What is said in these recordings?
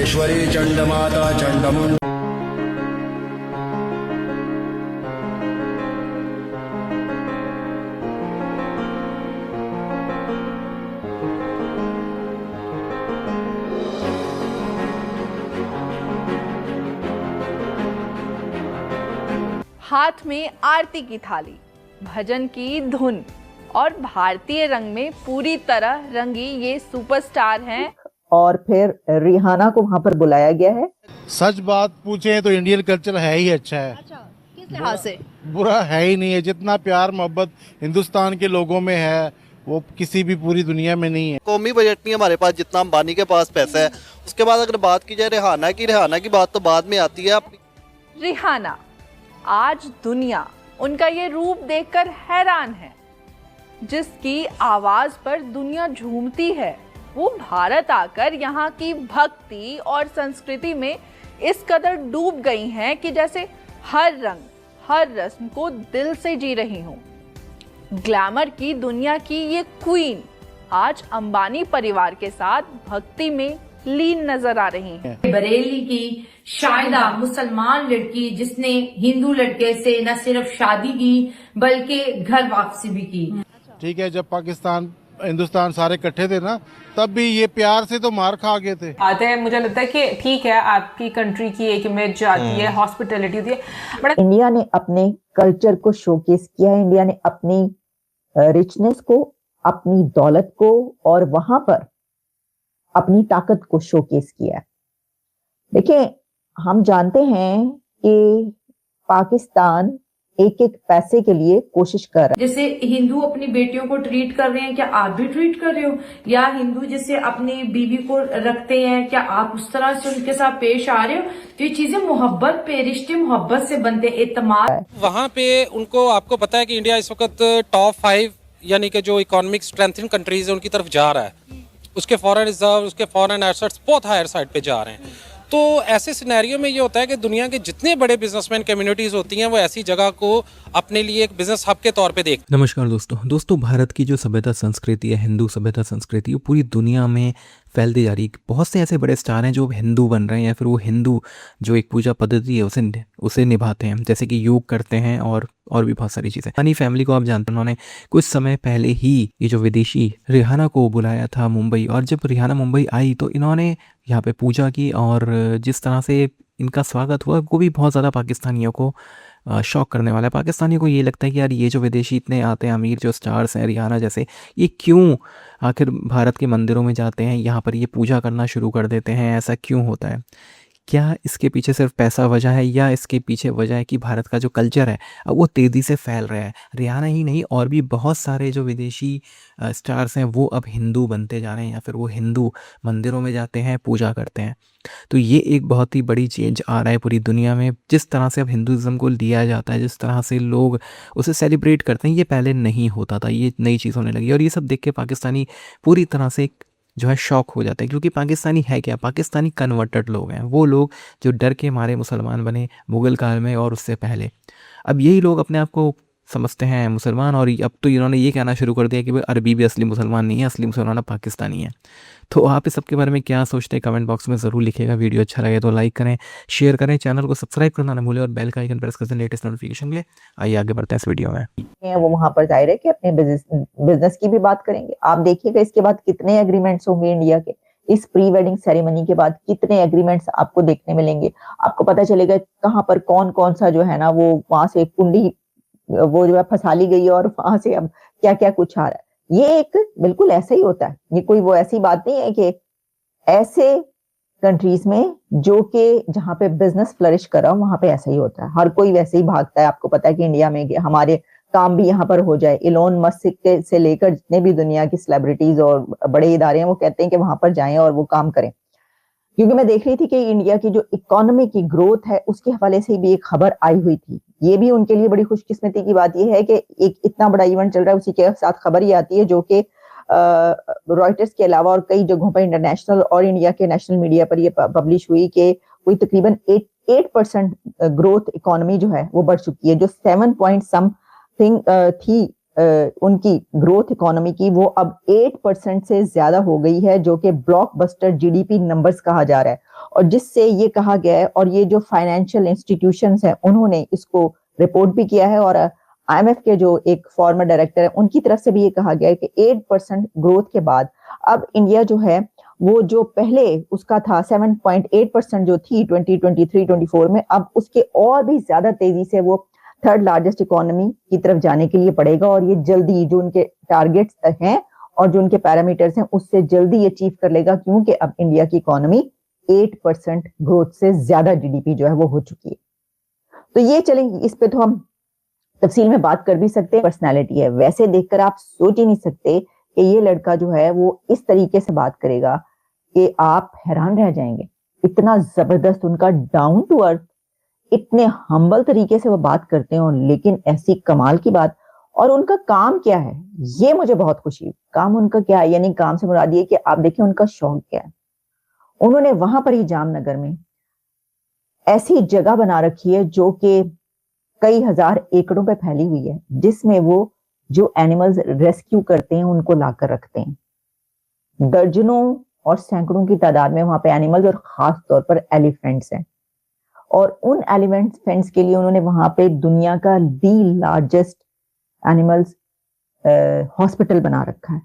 चंडेश्वरी चंडमाता चंडमुंड। हाथ में आरती की थाली, भजन की धुन और भारतीय रंग में पूरी तरह रंगी ये सुपरस्टार हैं। और फिर रिहाना को वहां पर बुलाया गया है। सच बात पूछें तो इंडियन कल्चर है ही अच्छा है। अच्छा, किस लिहाज से? बुरा है ही नहीं है। जितना प्यार मोहब्बत हिंदुस्तान के लोगों में है वो किसी भी पूरी दुनिया में नहीं है। कौमी बजट नहीं हमारे पास जितना अंबानी के पास पैसा है। उसके बाद अगर बात की जाए रिहाना की बात तो बाद में आती है। रिहाना, आज दुनिया उनका ये रूप देखकर हैरान है। जिसकी आवाज पर दुनिया झूमती है, वो भारत आकर यहाँ की भक्ति और संस्कृति में इस कदर डूब गई हैं कि जैसे हर रंग हर रस्म को दिल से जी रही हूँ। ग्लैमर की दुनिया की ये क्वीन आज अंबानी परिवार के साथ भक्ति में लीन नजर आ रही हैं। बरेली की शायदा मुसलमान लड़की जिसने हिंदू लड़के से न सिर्फ शादी की बल्कि घर वापसी भी की। ठीक है, जब पाकिस्तान हिंदुस्तान सारे इकट्ठे थे ना, तब भी ये प्यार से तो मार खा गए थे। आते हैं, मुझे लगता है कि ठीक है, आपकी कंट्री की एक इमेज आती है, हॉस्पिटैलिटी होती है, बट इंडिया ने अपने कल्चर को शोकेस किया है। इंडिया ने अपनी रिचनेस को, अपनी दौलत को और वहां पर अपनी ताकत को शोकेस किया है। देखिए, हम जानते हैं कि पाकिस्तान एक एक पैसे के लिए कोशिश कर रहा है। जैसे हिंदू अपनी बेटियों को ट्रीट कर रहे हैं, क्या आप भी ट्रीट कर रहे हो? या हिंदू जैसे अपनी बीवी को रखते हैं, क्या आप उस तरह से उनके साथ पेश आ रहे हो? तो ये चीजें मोहब्बत पे, रिश्ते मोहब्बत से बनते, एतमाद। वहाँ पे उनको, आपको पता है कि इंडिया इस वक्त टॉप 5 यानी कि जो इकोनॉमिक स्ट्रेंथनिंग कंट्रीज है उनकी तरफ जा रहा है। उसके फॉरेन रिजर्व, उसके फॉरेन एसेट्स बहुत हायर साइड पे जा रहे हैं। तो ऐसे सिनेरियो में ये होता है कि दुनिया के जितने बड़े बिजनेसमैन कम्युनिटीज़ होती हैं वो ऐसी जगह को अपने लिए एक बिजनेस हब के तौर पे देख। नमस्कार दोस्तों, भारत की जो सभ्यता संस्कृति है, हिंदू सभ्यता संस्कृति, वो पूरी दुनिया में फैलती जा रही है। बहुत से ऐसे बड़े स्टार हैं जो हिंदू बन रहे हैं या फिर वो हिंदू जो एक पूजा पद्धति है उसे निभाते हैं, जैसे कि योग करते हैं और भी बहुत सारी चीज़ें। अनी फैमिली को आप जानते हैं, उन्होंने कुछ समय पहले ही ये जो विदेशी रिहाना को बुलाया था मुंबई, और जब रिहाना मुंबई आई तो इन्होंने यहाँ पे पूजा की और जिस तरह से इनका स्वागत हुआ वो भी बहुत ज़्यादा पाकिस्तानियों को शॉक करने वाला है। पाकिस्तानियों को ये लगता है कि यार ये जो विदेशी इतने आते हैं, अमीर जो स्टार्स हैं रिहाना जैसे, ये क्यों आखिर भारत के मंदिरों में जाते हैं, यहाँ पर ये पूजा करना शुरू कर देते हैं, ऐसा क्यों होता है? क्या इसके पीछे सिर्फ पैसा वजह है या इसके पीछे वजह है कि भारत का जो कल्चर है अब वो तेज़ी से फैल रहा है? रिहाना ही नहीं, और भी बहुत सारे जो विदेशी स्टार्स हैं वो अब हिंदू बनते जा रहे हैं या फिर वो हिंदू मंदिरों में जाते हैं, पूजा करते हैं। तो ये एक बहुत ही बड़ी चेंज आ रहा है पूरी दुनिया में। जिस तरह से अब हिंदुज़म को लिया जाता है, जिस तरह से लोग उसे सेलिब्रेट करते हैं, ये पहले नहीं होता था। ये नई चीज़ होने लगी और ये सब देख के पाकिस्तानी पूरी तरह से जो है शॉक हो जाता है, क्योंकि पाकिस्तानी है क्या? पाकिस्तानी कन्वर्टेड लोग हैं, वो लोग जो डर के मारे मुसलमान बने मुग़ल काल में और उससे पहले। अब यही लोग अपने आप को समझते हैं मुसलमान, और अब तो इन्होंने ये कहना शुरू कर दिया कि भाई अरबी भी असली मुसलमान नहीं है, असली मुसलमान पाकिस्तानी है। तो आप इस सब के बारे में क्या सोचते हैं कमेंट बॉक्स में ज़रूर लिखिएगा। वीडियो अच्छा लगे तो लाइक करें, शेयर करें, चैनल को सब्सक्राइब करना ना भूलें और बेल का आइकन प्रेस करें लेटेस्ट नोटिफिकेशन के लिए। आइए आगे बढ़ते हैं इस वीडियो में। वो वहां पर जाहिर है कि अपने बिजनेस की भी बात करेंगे। आप देखिएगा इसके बाद कितने एग्रीमेंट्स होंगे इंडिया के। इस प्री वेडिंग सेरेमनी के बाद कितने एग्रीमेंट्स आपको देखने मिलेंगे। आपको पता चलेगा कहाँ पर कौन कौन सा जो है ना वो वहां से कुंडी वो जो है फंसा ली गई है और वहां से अब क्या क्या कुछ आ रहा है। ये एक बिल्कुल ऐसा ही होता है। ये कोई वो ऐसी बात नहीं है कि ऐसे कंट्रीज में जो कि जहाँ पे बिजनेस फ्लरिश कर रहा हो वहां पे ऐसा ही होता है। हर कोई वैसे ही भागता है। आपको पता है कि इंडिया में हमारे काम भी यहाँ पर हो जाए। इलोन मस्क से लेकर जितने भी दुनिया की सेलिब्रिटीज और बड़े इदारे हैं वो कहते हैं कि वहां पर जाएं और वो काम करें। क्योंकि मैं देख रही थी कि इंडिया की जो इकोनॉमी की ग्रोथ है उसके हवाले से भी एक खबर आई हुई थी। ये भी उनके लिए बड़ी खुशकिस्मती की बात यह है कि एक इतना बड़ा इवेंट चल रहा है, उसी के साथ खबर ये आती है जो कि रॉयटर्स के अलावा और कई जगहों पर इंटरनेशनल और इंडिया के नेशनल मीडिया पर ये पब्लिश हुई कि कोई तकरीबन 8% ग्रोथ इकोनॉमी जो है वो बढ़ चुकी है। जो 7 पॉइंट समथिंग थी उनकी ग्रोथ इकोनॉमी की, वो अब 8% से ज्यादा हो गई है, जो कि ब्लॉकबस्टर जीडीपी नंबर्स कहा जा रहा है। और जिससे ये कहा गया है, और ये जो फाइनेंशियल इंस्टीट्यूशंस हैं उन्होंने इसको रिपोर्ट भी किया है, और IMF के जो एक फॉर्मर डायरेक्टर है उनकी तरफ से भी ये कहा गया है कि 8% ग्रोथ के बाद अब इंडिया जो है वो जो पहले उसका था 7.8% जो थी 2023-24 में, अब उसके और भी ज्यादा तेजी से वो थर्ड लार्जेस्ट इकोनॉमी की तरफ जाने के लिए पड़ेगा, और ये जल्दी जो उनके टारगेट्स हैं और जो उनके पैरामीटर्स हैं उससे जल्दी अचीव कर लेगा, क्योंकि अब इंडिया की इकोनॉमी 8% ग्रोथ से ज्यादा GDP जो है वो हो चुकी है। तो ये चलेंगे, इस पे तो हम तफसील में बात कर भी सकते हैं। पर्सनैलिटी है, वैसे देखकर आप सोच ही नहीं सकते कि ये लड़का जो है वो इस तरीके से बात करेगा कि आप हैरान रह जाएंगे। इतना जबरदस्त उनका डाउन टू अर्थ, इतने हम्बल तरीके से वो बात करते हैं, लेकिन ऐसी कमाल की बात। और उनका काम क्या है, ये मुझे बहुत खुशी हुई। काम उनका क्या है, यानी काम से मुराद ये कि आप देखिए उनका शौक क्या है। उन्होंने वहां पर ही जामनगर में ऐसी जगह बना रखी है जो कि कई हजार एकड़ों पे फैली हुई है, जिसमें वो जो एनिमल्स रेस्क्यू करते हैं उनको लाकर रखते हैं। दर्जनों और सैकड़ों की तादाद में वहां पे एनिमल्स और खास तौर पर एलिफेंट्स हैं, और उन एलिफेंट्स के लिए उन्होंने वहां पे दुनिया का दी लार्जेस्ट एनिमल्स हॉस्पिटल बना रखा है।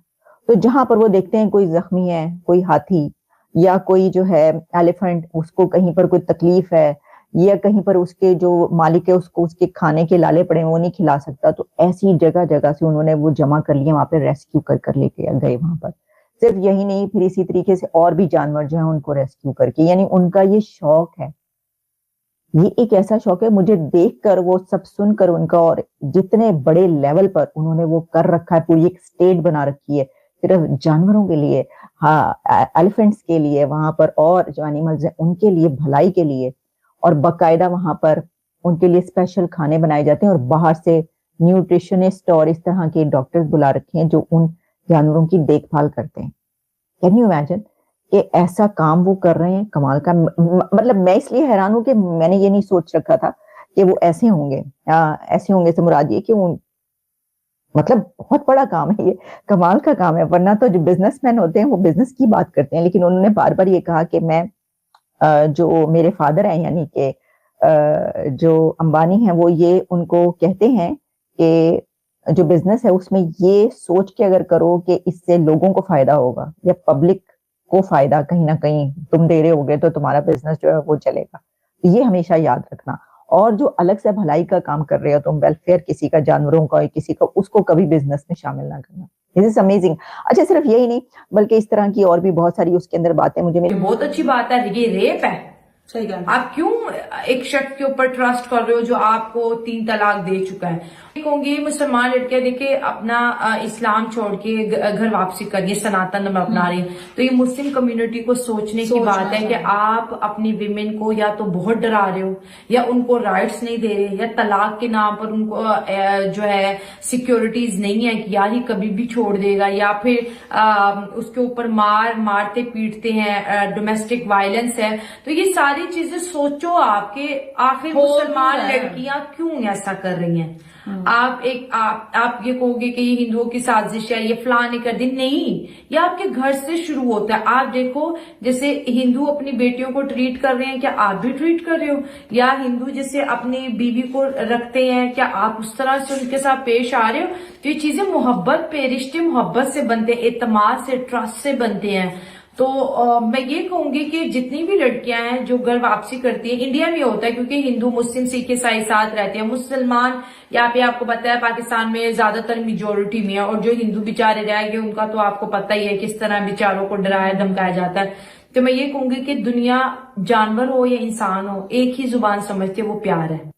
तो जहां पर वो देखते हैं कोई जख्मी है, कोई हाथी या कोई जो है एलिफेंट, उसको कहीं पर कोई तकलीफ है या कहीं पर उसके जो मालिक है उसको उसके खाने के लाले पड़े वो नहीं खिला सकता, तो ऐसी जगह जगह से उन्होंने वो जमा कर लिया, वहां पे रेस्क्यू कर लेके गए वहां पर। सिर्फ यही नहीं, फिर इसी तरीके से और भी जानवर जो है उनको रेस्क्यू करके, यानी उनका ये शौक है। ये एक ऐसा शौक है, मुझे देखकर वो सब सुनकर उनका, और जितने बड़े लेवल पर उन्होंने वो कर रखा है, पूरी एक स्टेट बना रखी है सिर्फ जानवरों के लिए, हाँ एलिफेंट्स के लिए वहां पर, और जो एनिमल्स हैं उनके लिए भलाई के लिए, और बाकायदा वहां पर उनके लिए स्पेशल खाने बनाए जाते हैं, और बाहर से न्यूट्रिशनिस्ट और इस तरह के डॉक्टर्स बुला रखे हैं जो उन जानवरों की देखभाल करते हैं। कैन यू इमेजिन कि ऐसा काम वो कर रहे हैं, कमाल का। मतलब मैं इसलिए हैरान हूं कि मैंने ये नहीं सोच रखा था कि वो ऐसे होंगे। ऐसे होंगे से मुराद ये कि वो मतलब बहुत बड़ा काम है, ये कमाल का काम है। वरना तो जो बिजनेसमैन होते हैं वो बिजनेस की बात करते हैं, लेकिन उन्होंने बार बार ये कहा कि मैं जो मेरे फादर हैं यानी कि जो अंबानी हैं, वो ये उनको कहते हैं कि जो बिजनेस है उसमें ये सोच के अगर करो कि इससे लोगों को फायदा होगा या पब्लिक को फायदा कहीं ना कहीं तुम दे रहे होगे, तो तुम्हारा बिजनेस जो है वो चलेगा। तो ये हमेशा याद रखना। और जो अलग से भलाई का काम कर रहे हो तुम, वेलफेयर किसी का, जानवरों का, किसी का, उसको कभी बिजनेस में शामिल ना करना। This is amazing. अच्छा, सिर्फ यही नहीं बल्कि इस तरह की और भी बहुत सारी उसके अंदर बातें मुझे बहुत अच्छी बात है। ये रेप है, सही कहा। आप क्यों एक शख्स के ऊपर ट्रस्ट कर रहे हो जो आपको 3 तलाक दे चुका है? कहूंगी मुसलमान लड़कियां देखिए अपना इस्लाम छोड़ के घर वापसी कर रही है, सनातन धर्म अपना रही है। तो ये मुस्लिम कम्युनिटी को सोचने की बात है कि आप अपनी विमेन को या तो बहुत डरा रहे हो, या उनको राइट्स नहीं दे रहे, या तलाक के नाम पर उनको जो है सिक्योरिटीज नहीं है कि यार ही कभी भी छोड़ देगा, या फिर उसके ऊपर मारते पीटते हैं, डोमेस्टिक वायलेंस है। तो ये सारी चीजें सोचो आपके, आखिर मुसलमान लड़कियां क्यों ऐसा कर रही हैं? आप ये कहोगे कि ये हिंदुओं की साजिश है, ये फलां ने कर दी। नहीं, ये आपके घर से शुरू होता है। आप देखो जैसे हिंदू अपनी बेटियों को ट्रीट कर रहे हैं, क्या आप भी ट्रीट कर रहे हो? या हिंदू जैसे अपनी बीवी को रखते हैं, क्या आप उस तरह से उनके साथ पेश आ रहे हो? तो ये चीजें मोहब्बत पे, रिश्ते मोहब्बत से बनते हैं, एतमाद से, ट्रस्ट से बनते हैं। तो मैं ये कहूंगी कि जितनी भी लड़कियां हैं जो घर वापसी करती हैं, इंडिया में होता है क्योंकि हिंदू मुस्लिम सिख ईसाई साथ रहते हैं। मुसलमान यहाँ पे आपको पता है पाकिस्तान में ज्यादातर मेजोरिटी में है, और जो हिंदू बेचारे रह गए उनका तो आपको पता ही है किस तरह बेचारों को डराया धमकाया जाता है। तो मैं ये कहूंगी कि दुनिया जानवर हो या इंसान हो, एक ही जुबान समझते, वो प्यार है।